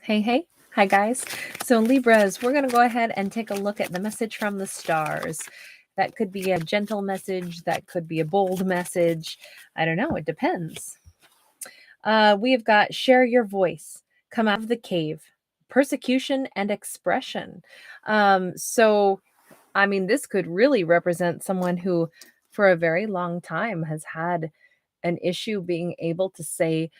Hey, hey. Hi, guys. So, Libras, we're going to go ahead and take a look at the message from the stars. That could be a gentle message. That could be a bold message. I don't know. It depends. We have got share your voice, come out of the cave, persecution and expression. So, I mean, this could really represent someone who, for a very long time, has had an issue being able to say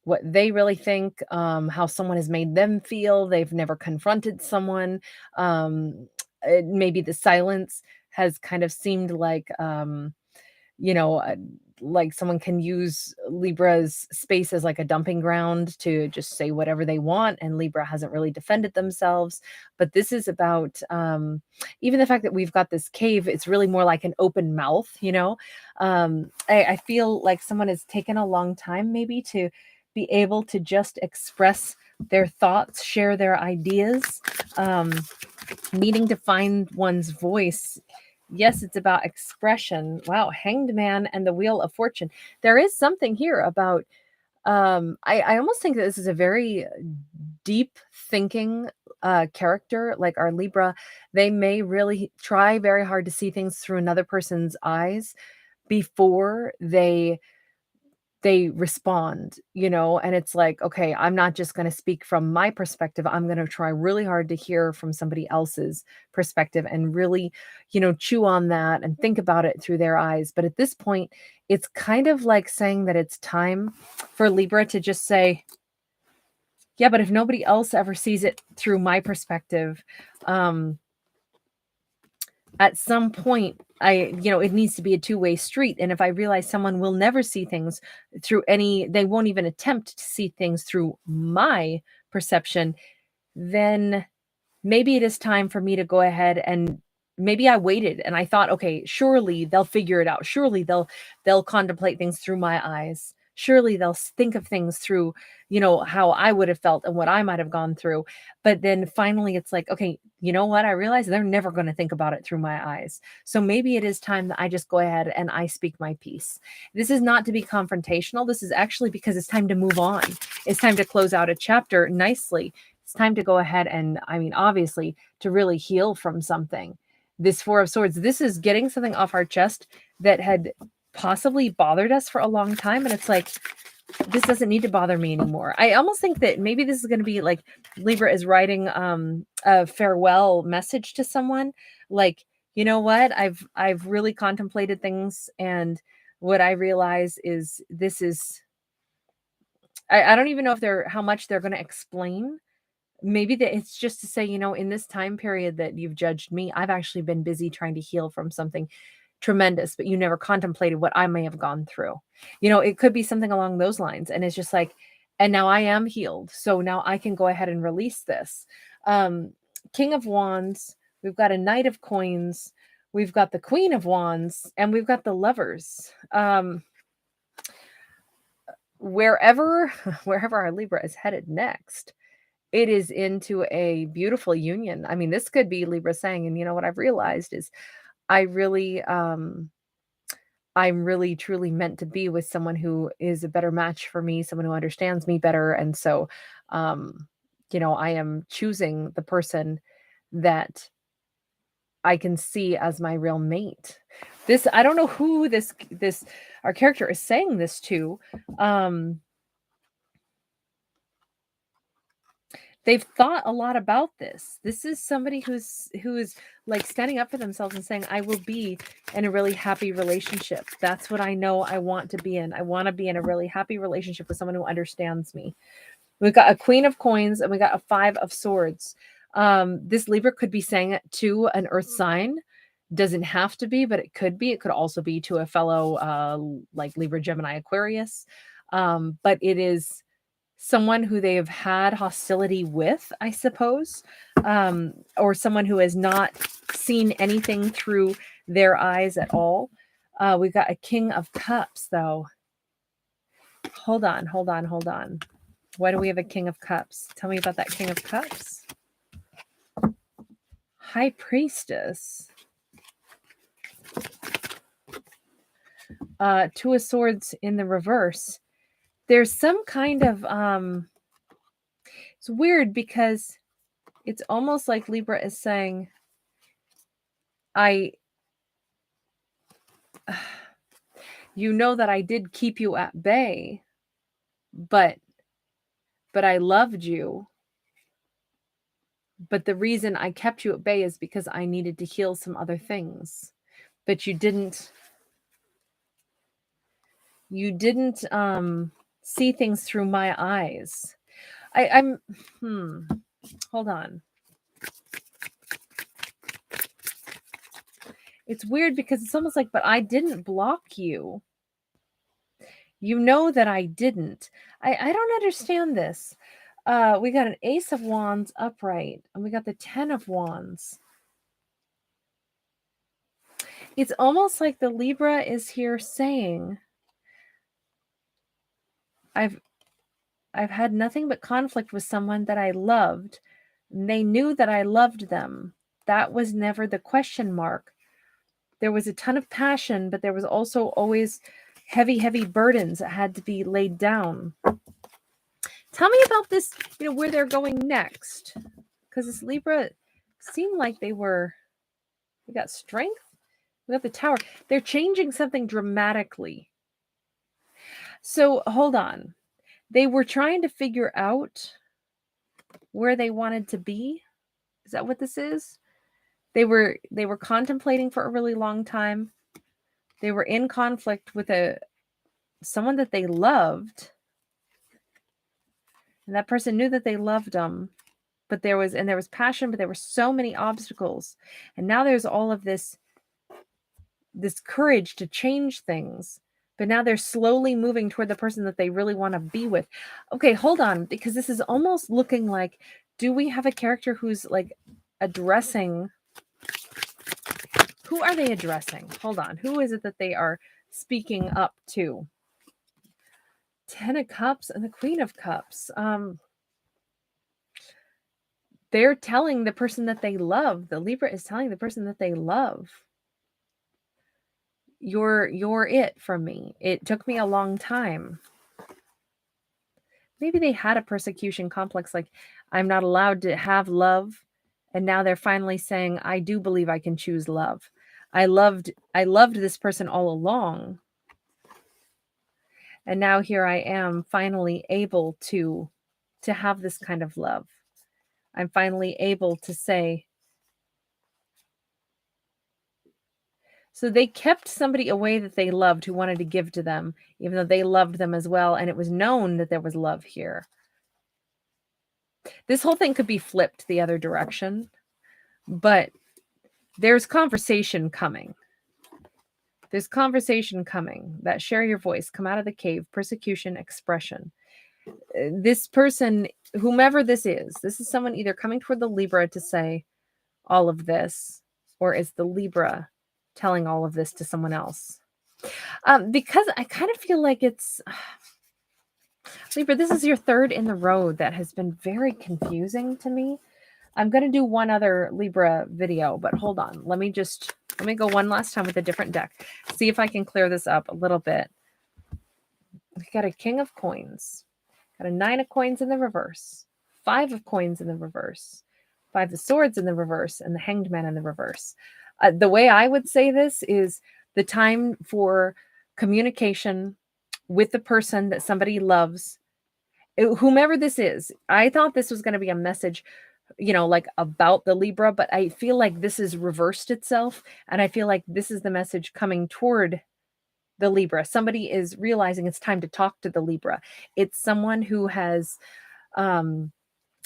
what they really think, how someone has made them feel. They've never confronted someone. Maybe the silence has kind of seemed like, you know, uh, like someone can use Libra's space as like a dumping ground to just say whatever they want, and Libra hasn't really defended themselves. But this is about even the fact that we've got this cave, it's really more like an open mouth, you know. I feel like someone has taken a long time maybe to be able to just express their thoughts, share their ideas, needing to find one's voice. Yes, it's about expression. Wow, Hanged Man and the Wheel of Fortune. There is something here about I almost think that this is a very deep thinking character like our Libra. They may really try very hard to see things through another person's eyes before they respond, you know, and it's like, okay, I'm not just going to speak from my perspective. I'm going to try really hard to hear from somebody else's perspective and really, you know, chew on that and think about it through their eyes. But at this point, it's kind of like saying that it's time for Libra to just say, yeah, but if nobody else ever sees it through my perspective, um, at some point it needs to be a two-way street. And if I realize someone will never see things through they won't even attempt to see things through my perception, then maybe it is time for me to go ahead and maybe I waited and I thought, okay, surely they'll figure it out. Surely they'll contemplate things through my eyes. Surely they'll think of things through, you know, how I would have felt and what I might have gone through. But then finally it's like, okay, you know what? I realize they're never going to think about it through my eyes. So maybe it is time that I just go ahead and I speak my piece. This is not to be confrontational. This is actually because it's time to move on. It's time to close out a chapter nicely. It's time to go ahead and, I mean, obviously, to really heal from something. This Four of Swords, this is getting something off our chest that had possibly bothered us for a long time. And it's like, this doesn't need to bother me anymore. I almost think that maybe this is going to be like Libra is writing a farewell message to someone. Like, you know what? I've really contemplated things, and what I realize is this is I don't even know if they're how much they're going to explain. Maybe that it's just to say, you know, in this time period that you've judged me, I've actually been busy trying to heal from something tremendous, but you never contemplated what I may have gone through. You know, it could be something along those lines. And it's just like, and now I am healed. So now I can go ahead and release this. Um, King of Wands, we've got a Knight of Coins, we've got the Queen of Wands, and we've got the Lovers. Wherever wherever our Libra is headed next, it is into a beautiful union. I mean, this could be Libra saying, and you know what I've realized is I really, I'm really truly meant to be with someone who is a better match for me, someone who understands me better. And so, um, you know, I am choosing the person that I can see as my real mate. This, I don't know who this, our character is saying this to. Um, They've thought a lot about this. This is somebody who's like standing up for themselves and saying, I will be in a really happy relationship. That's what I know I want to be in. I want to be in a really happy relationship with someone who understands me. We've got a Queen of Coins and we got a Five of Swords. This Libra could be saying it to an earth sign. Doesn't have to be, but it could be. It could also be to a fellow like Libra, Gemini, Aquarius. But it is someone who they have had hostility with, I suppose, or someone who has not seen anything through their eyes at all. We've got a King of Cups, though. Hold on. Why do we have a King of Cups? Tell me about that King of Cups. High Priestess. Two of Swords in the reverse. There's some kind of It's weird because it's almost like Libra is saying, you know that I did keep you at bay, but I loved you. But the reason I kept you at bay is because I needed to heal some other things. But you didn't see things through my eyes. I'm hold on. It's weird because it's almost like, but I didn't block you. You know that I didn't. I don't understand this. We got an Ace of Wands upright, and we got the 10 of Wands. It's almost like the Libra is here saying, I've had nothing but conflict with someone that I loved. They knew that I loved them. That was never the question mark. There was a ton of passion, but there was also always heavy, heavy burdens that had to be laid down. Tell me about this, where they're going next. Because this Libra seemed like we got strength. We got the Tower. They're changing something dramatically. So hold on. They were trying to figure out where they wanted to be. Is that what this is? They were contemplating for a really long time. They were in conflict with someone that they loved. And that person knew that they loved them. But there was passion, but there were so many obstacles. And now there's all of this courage to change things. But now they're slowly moving toward the person that they really want to be with. Okay, hold on, because this is almost looking like, do we have a character who's like addressing? Who are they addressing? Hold on. Who is it that they are speaking up to? 10 of Cups and the Queen of Cups. They're telling the person that they love. The Libra is telling the person that they love, you're it from me. It took me a long time. Maybe they had a persecution complex, like I'm not allowed to have love. And now they're finally saying, I do believe I can choose love. I loved this person all along. And now here I am finally able to have this kind of love. I'm finally able to say. So they kept somebody away that they loved who wanted to give to them, even though they loved them as well. And it was known that there was love here. This whole thing could be flipped the other direction, but there's conversation coming. There's conversation coming. That share your voice, come out of the cave, persecution, expression. This person, whomever this is someone either coming toward the Libra to say all of this, or is the Libra telling all of this to someone else? Because I kind of feel like it's Libra, this is your third in the row that has been very confusing to me. I'm going to do one other Libra video, but hold on. Let me go one last time with a different deck. See if I can clear this up a little bit. We got a King of Coins. Got a 9 of Coins in the reverse. 5 of Coins in the reverse. 5 of Swords in the reverse. And the Hanged Man in the reverse. The way I would say this is the time for communication with the person that somebody loves. Whomever this is. I thought this was going to be a message, like about the Libra, but I feel like this has reversed itself. And I feel like this is the message coming toward the Libra. Somebody is realizing it's time to talk to the Libra. It's someone who has,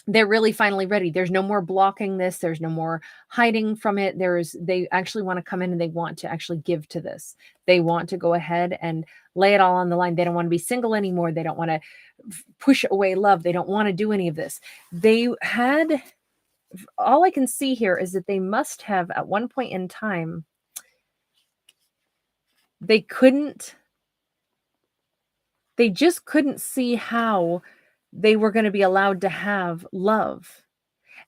they're really finally ready. There's no more blocking this. There's no more hiding from it. They actually want to come in and they want to actually give to this. They want to go ahead and lay it all on the line. They don't want to be single anymore. They don't want to push away love. They don't want to do any of this. All I can see here is that they must have at one point in time, they just couldn't see how they were going to be allowed to have love.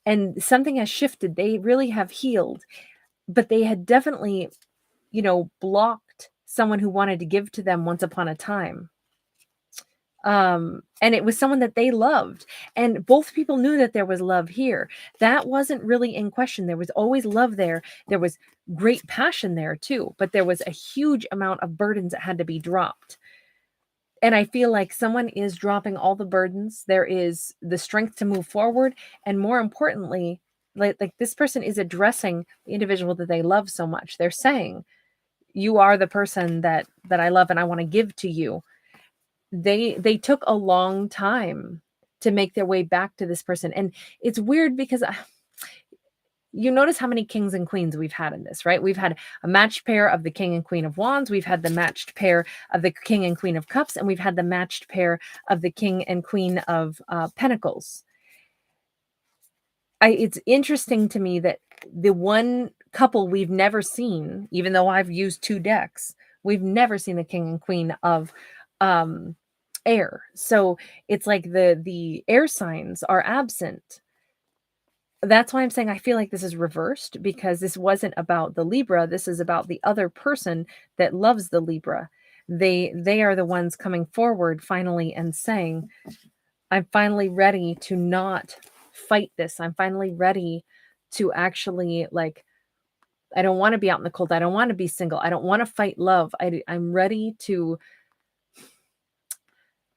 And something has shifted. They really have healed, but they had definitely, blocked someone who wanted to give to them once upon a time. And it was someone that they loved. And both people knew that there was love here. That wasn't really in question. There was always love there. There was great passion there too, but there was a huge amount of burdens that had to be dropped. And I feel like someone is dropping all the burdens. There is the strength to move forward. And more importantly, like this person is addressing the individual that they love so much. They're saying, you are the person that I love and I want to give to you. They took a long time to make their way back to this person. And it's weird because you notice how many kings and queens we've had in this, right? We've had a matched pair of the king and queen of wands. We've had the matched pair of the king and queen of cups. And we've had the matched pair of the king and queen of pentacles. It's interesting to me that the one couple we've never seen, even though I've used 2 decks, we've never seen the king and queen of air. So it's like the air signs are absent. That's why I'm saying I feel like this is reversed, because this wasn't about the Libra. This is about the other person that loves the Libra. They are the ones coming forward finally and saying, I'm finally ready to not fight this. I'm finally ready to actually, like, I don't want to be out in the cold. I don't want to be single. I don't want to fight love. I'm ready to,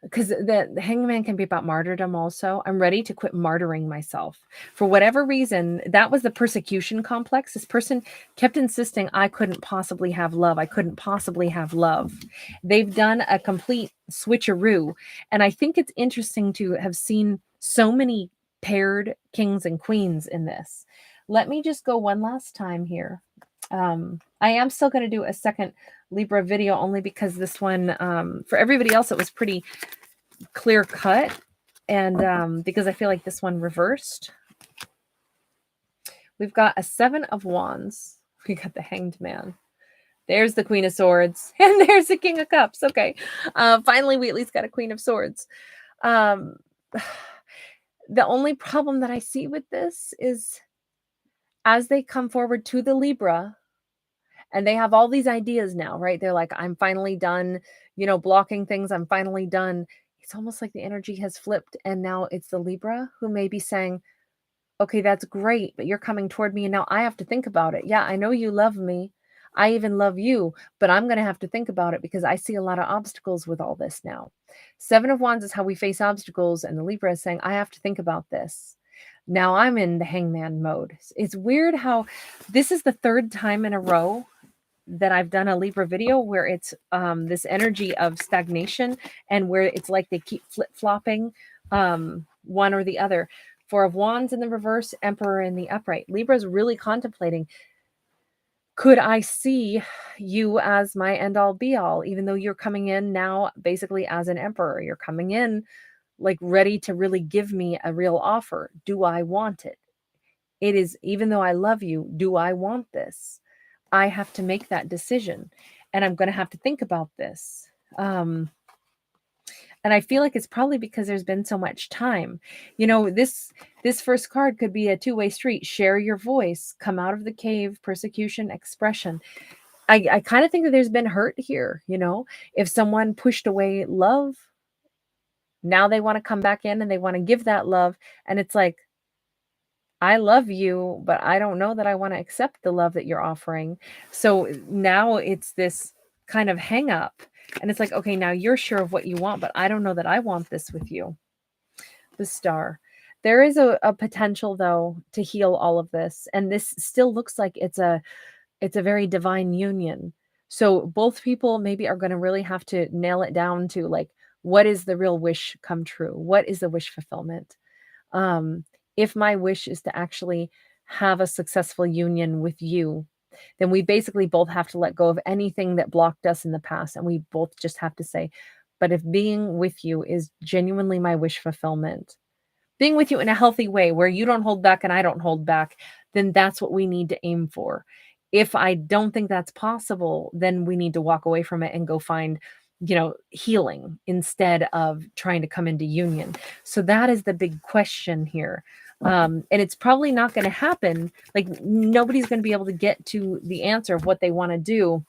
because the hangman can be about martyrdom also. I'm ready to quit martyring myself. For whatever reason, that was the persecution complex. This person kept insisting I couldn't possibly have love. I couldn't possibly have love. They've done a complete switcheroo. And I think it's interesting to have seen so many paired kings and queens in this. Let me just go one last time here. I am still going to do a second Libra video only because this one, for everybody else, it was pretty clear cut. And because I feel like this one reversed. We've got a 7 of wands. We got the hanged man. There's the queen of swords. And there's the king of cups. Okay. Finally, we at least got a queen of swords. The only problem that I see with this is as they come forward to the Libra, and they have all these ideas now, right? They're like, I'm finally done, blocking things. I'm finally done. It's almost like the energy has flipped. And now it's the Libra who may be saying, okay, that's great, but you're coming toward me. And now I have to think about it. Yeah, I know you love me. I even love you, but I'm going to have to think about it because I see a lot of obstacles with all this now. 7 of wands is how we face obstacles. And the Libra is saying, I have to think about this. Now I'm in the hangman mode. It's weird how this is the 3rd time in a row that I've done a Libra video where it's this energy of stagnation and where it's like they keep flip-flopping one or the other. 4 of wands in the reverse, emperor in the upright. Libra is really contemplating, could I see you as my end-all be-all, even though you're coming in now basically as an emperor? You're coming in like ready to really give me a real offer. Do I want it? It is, even though I love you, do I want this? I have to make that decision, and I'm going to have to think about this. And I feel like it's probably because there's been so much time. This first card could be a 2-way street. Share your voice, come out of the cave, persecution, expression. I kind of think that there's been hurt here. If someone pushed away love, now they want to come back in and they want to give that love. And it's like, I love you, but I don't know that I want to accept the love that you're offering. So now it's this kind of hang up. And it's like, okay, now you're sure of what you want, but I don't know that I want this with you. The Star. There is a potential, though, to heal all of this. And this still looks like it's a very divine union. So both people maybe are going to really have to nail it down to, like, what is the real wish come true? What is the wish fulfillment? If my wish is to actually have a successful union with you, then we basically both have to let go of anything that blocked us in the past. And we both just have to say, but if being with you is genuinely my wish fulfillment, being with you in a healthy way where you don't hold back and I don't hold back, then that's what we need to aim for. If I don't think that's possible, then we need to walk away from it and go find, healing instead of trying to come into union. So that is the big question here. And it's probably not going to happen. Like, nobody's going to be able to get to the answer of what they want to do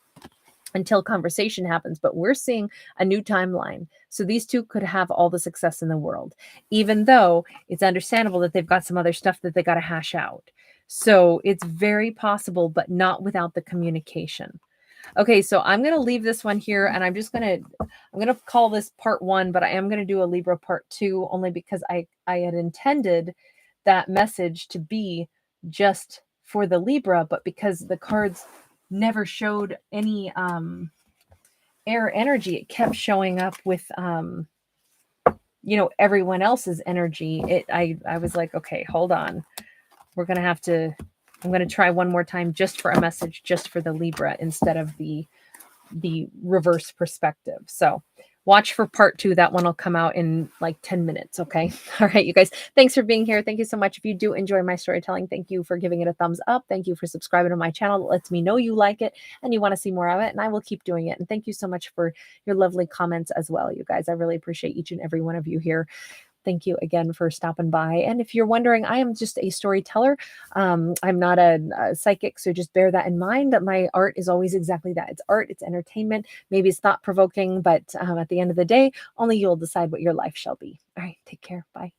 until conversation happens. But we're seeing a new timeline. So these two could have all the success in the world, even though it's understandable that they've got some other stuff that they got to hash out. So it's very possible, but not without the communication. Okay, so I'm going to leave this one here, and I'm going to call this part 1, but I am going to do a Libra part 2, only because I had intended that message to be just for the Libra, but because the cards never showed any air energy, it kept showing up with everyone else's energy. I was like, okay, hold on. I'm going to try one more time just for a message, just for the Libra, instead of the reverse perspective. So watch for part 2. That one will come out in like 10 minutes. Okay. All right, you guys, thanks for being here. Thank you so much. If you do enjoy my storytelling, thank you for giving it a thumbs up. Thank you for subscribing to my channel. That lets me know you like it and you want to see more of it, and I will keep doing it. And thank you so much for your lovely comments as well, you guys. I really appreciate each and every one of you here. Thank you again for stopping by. And if you're wondering, I am just a storyteller. I'm not a psychic, so just bear that in mind. That my art is always exactly that. It's art, it's entertainment. Maybe it's thought-provoking, but at the end of the day, only you'll decide what your life shall be. All right, take care. Bye.